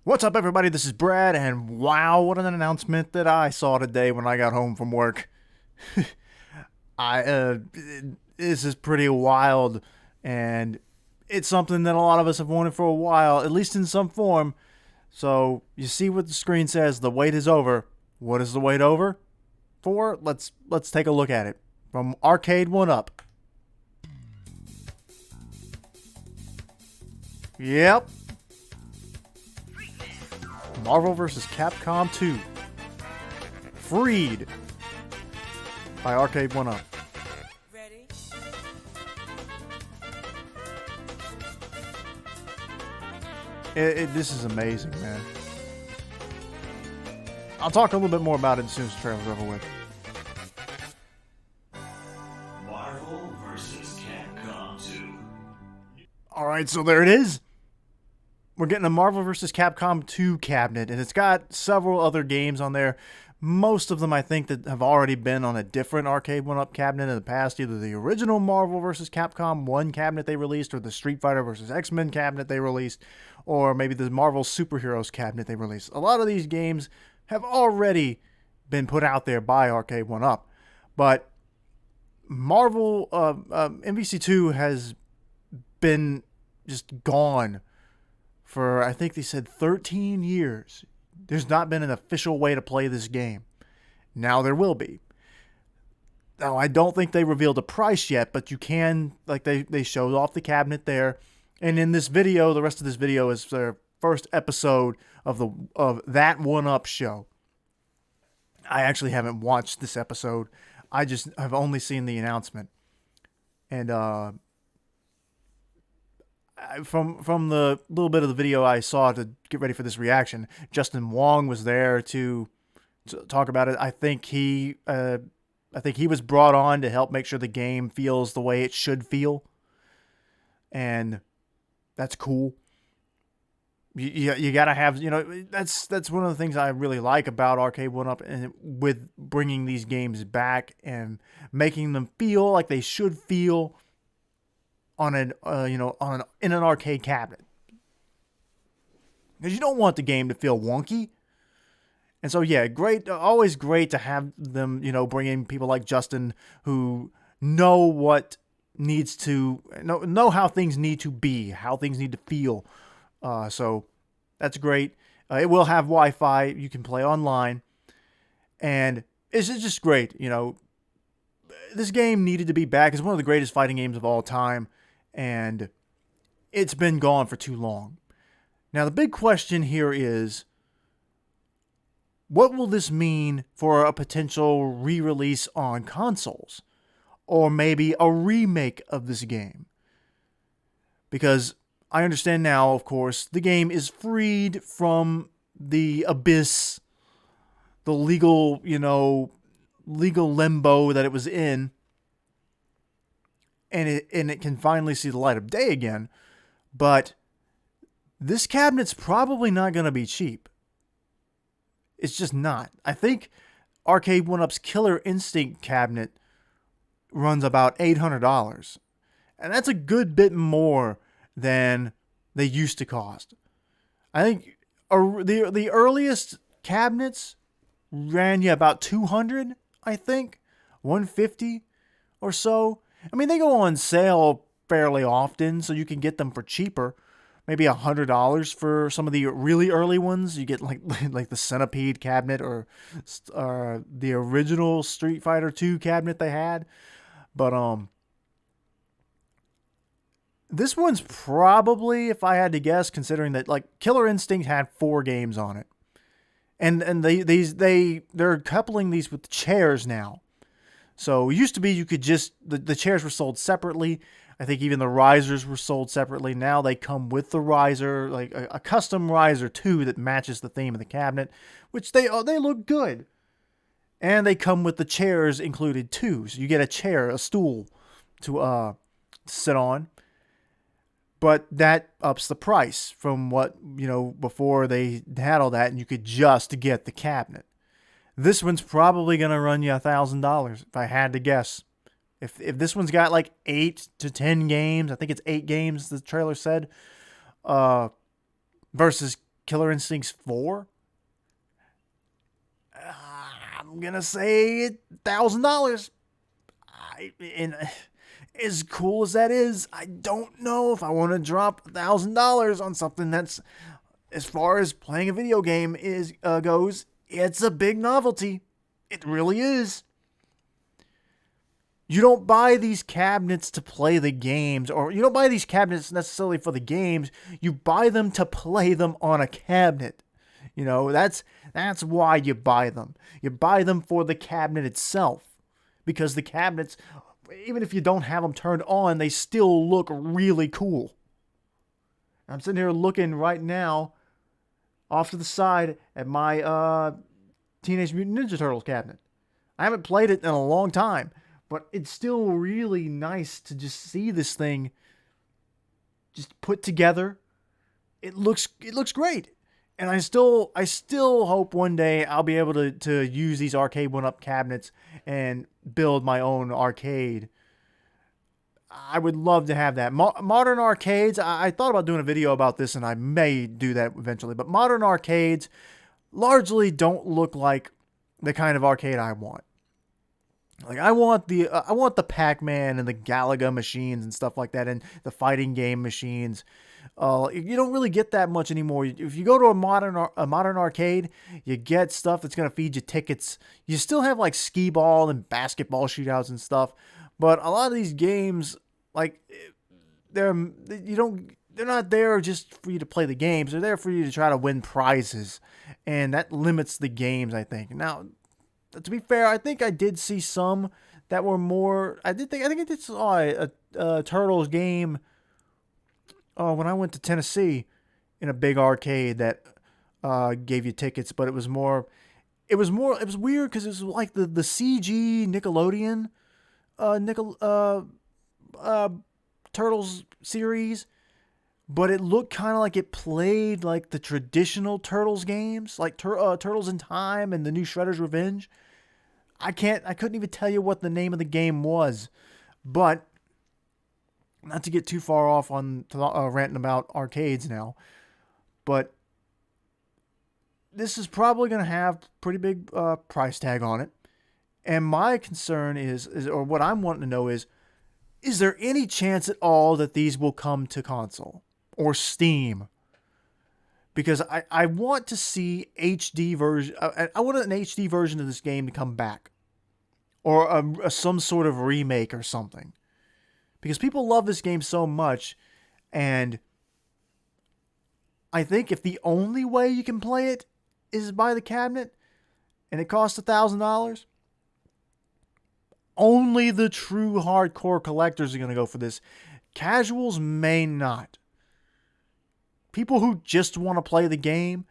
What's up, everybody? This is Brad, and wow, what an announcement that I saw today when I got home from work. This is pretty wild, and it's something that a lot of us have wanted for a while, at least in some form. So you see what the screen says: the wait is over. What is the wait over for? Let's take a look at it from Arcade1UP. Yep. Marvel vs. Capcom 2. Freed by Arcade1UP. Ready? This is amazing, man. I'll talk a little bit more about it as soon as the trailer's over with. Marvel vs. Capcom 2. Alright, so there it is. We're getting a Marvel vs. Capcom 2 cabinet, and it's got several other games on there. Most of them, I think, that have already been on a different Arcade1UP cabinet in the past. Either the original Marvel vs. Capcom 1 cabinet they released, or the Street Fighter vs. X-Men cabinet they released, or maybe the Marvel Superheroes cabinet they released. A lot of these games have already been put out there by Arcade1UP. But Marvel MVC2 has been just gone for, I think they said, 13 years. There's not been an official way to play this game. Now there will be. Now, I don't think they revealed a price yet, but you can, like they showed off the cabinet there. And in this video, the rest of this video is their first episode of that 1UP show. I actually haven't watched this episode. I just have only seen the announcement. And from the little bit of the video I saw to get ready for this reaction, Justin Wong was there to talk about it. I think he was brought on to help make sure the game feels the way it should feel, and that's cool. You gotta have, that's one of the things I really like about Arcade1UP, and with bringing these games back and making them feel like they should feel on in an arcade cabinet, because you don't want the game to feel wonky. And so, yeah, great, always great to have them, bring in people like Justin who know what needs to know how things need to be, how things need to feel. So that's great. It will have Wi-Fi. You can play online, and it's just great. This game needed to be back. It's one of the greatest fighting games of all time. And it's been gone for too long. Now, the big question here is, what will this mean for a potential re-release on consoles? Or maybe a remake of this game? Because I understand now, of course, the game is freed from the abyss, the legal limbo that it was in. And it can finally see the light of day again. But this cabinet's probably not going to be cheap. It's just not. I think Arcade1UP's Killer Instinct cabinet runs about $800. And that's a good bit more than they used to cost. I think the earliest cabinets ran you about $200, I think. $150 or so. I mean, they go on sale fairly often, so you can get them for cheaper. Maybe $100 for some of the really early ones. You get like the Centipede cabinet or the original Street Fighter 2 cabinet they had. But this one's probably, if I had to guess, considering that like Killer Instinct had 4 games on it, and they're coupling these with chairs now. So it used to be you could just, the chairs were sold separately. I think even the risers were sold separately. Now they come with the riser, like a custom riser too that matches the theme of the cabinet, which they look good. And they come with the chairs included too. So you get a chair, a stool to sit on. But that ups the price from what, before they had all that and you could just get the cabinet. This one's probably going to run you $1,000 if I had to guess. If this one's got like 8 to 10 games, I think it's 8 games the trailer said, versus Killer Instincts 4? I'm gonna say $1,000. And as cool as that is, I don't know if I want to drop $1,000 on something that's, as far as playing a video game goes, it's a big novelty. It really is. You don't buy these cabinets to play the games, or you don't buy these cabinets necessarily for the games. You buy them to play them on a cabinet. You know, that's why you buy them. You buy them for the cabinet itself. Because the cabinets, even if you don't have them turned on, they still look really cool. I'm sitting here looking right now off to the side at my Teenage Mutant Ninja Turtles cabinet. I haven't played it in a long time, but it's still really nice to just see this thing just put together. It looks great. And I still hope one day I'll be able to use these Arcade1UP cabinets and build my own arcade. I would love to have that. Modern arcades, I thought about doing a video about this, and I may do that eventually. But modern arcades largely don't look like the kind of arcade I want. Like I want the Pac-Man and the Galaga machines and stuff like that, and the fighting game machines. You don't really get that much anymore. If you go to a modern arcade, you get stuff that's gonna feed you tickets. You still have like skee ball and basketball shootouts and stuff, but a lot of these games, like they're not there just for you to play the games. They're there for you to try to win prizes, and that limits the games, I think. Now, to be fair, I think I did see some that were more. I think I did saw a Turtles game. When I went to Tennessee, in a big arcade that gave you tickets, but it was weird because it was like the CG Nickelodeon Turtles series, but it looked kind of like it played like the traditional Turtles games, like Turtles in Time and the new Shredder's Revenge. I couldn't even tell you what the name of the game was, but not to get too far off on ranting about arcades now, but this is probably going to have pretty big price tag on it. And my concern is, or what I'm wanting to know is there any chance at all that these will come to console or Steam? Because I want to see HD version. I want an HD version of this game to come back, or some sort of remake or something. Because people love this game so much, and I think if the only way you can play it is by the cabinet, and it costs $1,000, only the true hardcore collectors are going to go for this. Casuals may not. People who just want to play the game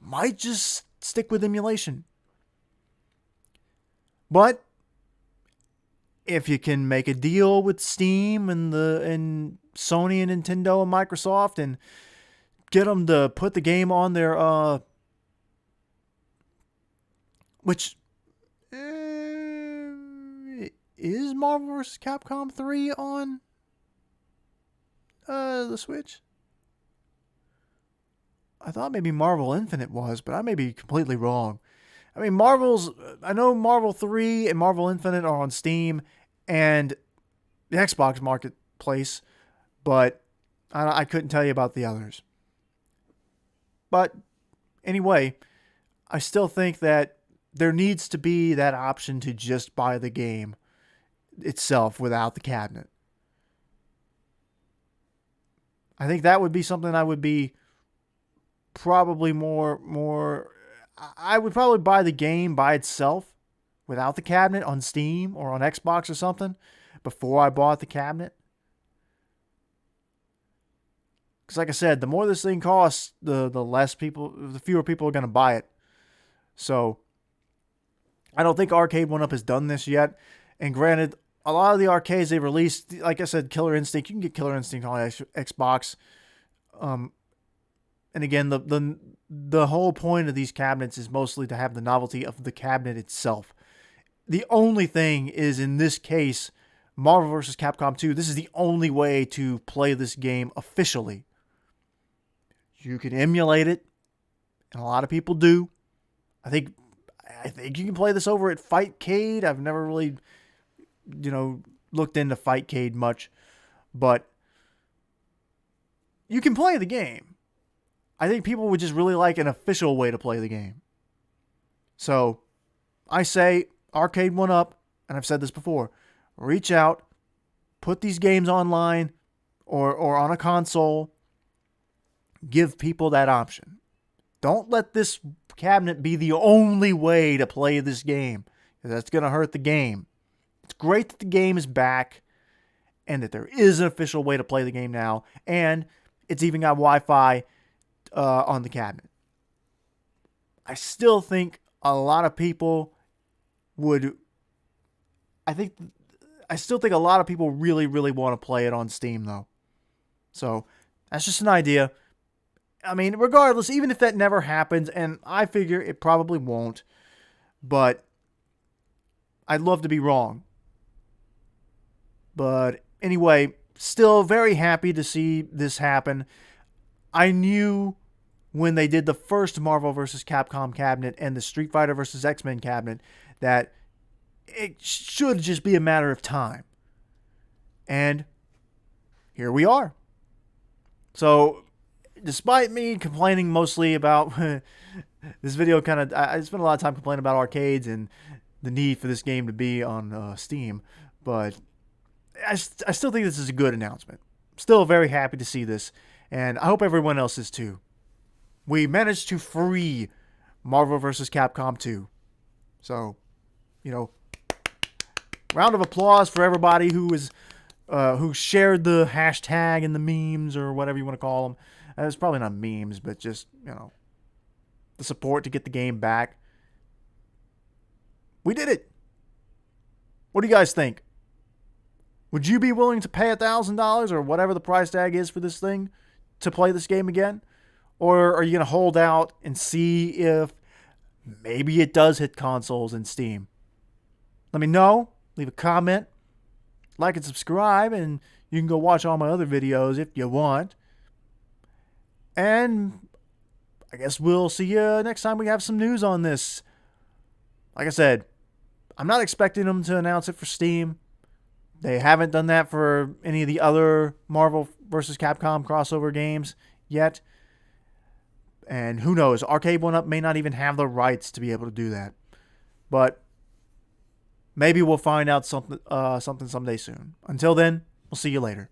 might just stick with emulation. But if you can make a deal with Steam and Sony and Nintendo and Microsoft and get them to put the game on their which is Marvel vs. Capcom 3 on the Switch? I thought maybe Marvel Infinite was, but I may be completely wrong. I mean, I know Marvel 3 and Marvel Infinite are on Steam and the Xbox Marketplace, but I couldn't tell you about the others. But anyway, I still think that there needs to be that option to just buy the game itself without the cabinet. I think that would be something I would be probably more. I would probably buy the game by itself without the cabinet on Steam or on Xbox or something before I bought the cabinet. Because like I said, the more this thing costs, the fewer people are going to buy it. So I don't think Arcade1UP has done this yet. And granted, a lot of the arcades they released, like I said, Killer Instinct, you can get Killer Instinct on Xbox. And again, the whole point of these cabinets is mostly to have the novelty of the cabinet itself. The only thing is, in this case, Marvel vs. Capcom 2, this is the only way to play this game officially. You can emulate it and a lot of people do. I think you can play this over at Fightcade. I've never really, looked into Fightcade much, but you can play the game. I think people would just really like an official way to play the game. So I say Arcade1UP, and I've said this before, reach out, put these games online or on a console, give people that option. Don't let this cabinet be the only way to play this game, because that's going to hurt the game. It's great that the game is back and that there is an official way to play the game now, and it's even got Wi-Fi on the cabinet. I still think a lot of people I still think a lot of people really, really want to play it on Steam, though. So, that's just an idea. I mean, regardless, even if that never happens, and I figure it probably won't, but I'd love to be wrong. But anyway, still very happy to see this happen. I knew when they did the first Marvel vs. Capcom cabinet and the Street Fighter vs. X-Men cabinet that it should just be a matter of time. And here we are. So, despite me complaining mostly about this video, I spent a lot of time complaining about arcades and the need for this game to be on Steam, but I still think this is a good announcement. Still very happy to see this, and I hope everyone else is too. We managed to free Marvel vs. Capcom 2. So, round of applause for everybody who shared the hashtag and the memes or whatever you want to call them. It's probably not memes, but just, the support to get the game back. We did it. What do you guys think? Would you be willing to pay $1,000 or whatever the price tag is for this thing to play this game again? Or are you going to hold out and see if maybe it does hit consoles and Steam? Let me know. Leave a comment. Like and subscribe. And you can go watch all my other videos if you want. And I guess we'll see you next time we have some news on this. Like I said, I'm not expecting them to announce it for Steam. They haven't done that for any of the other Marvel vs. Capcom crossover games yet. And who knows, Arcade1UP may not even have the rights to be able to do that. But maybe we'll find out something someday soon. Until then, we'll see you later.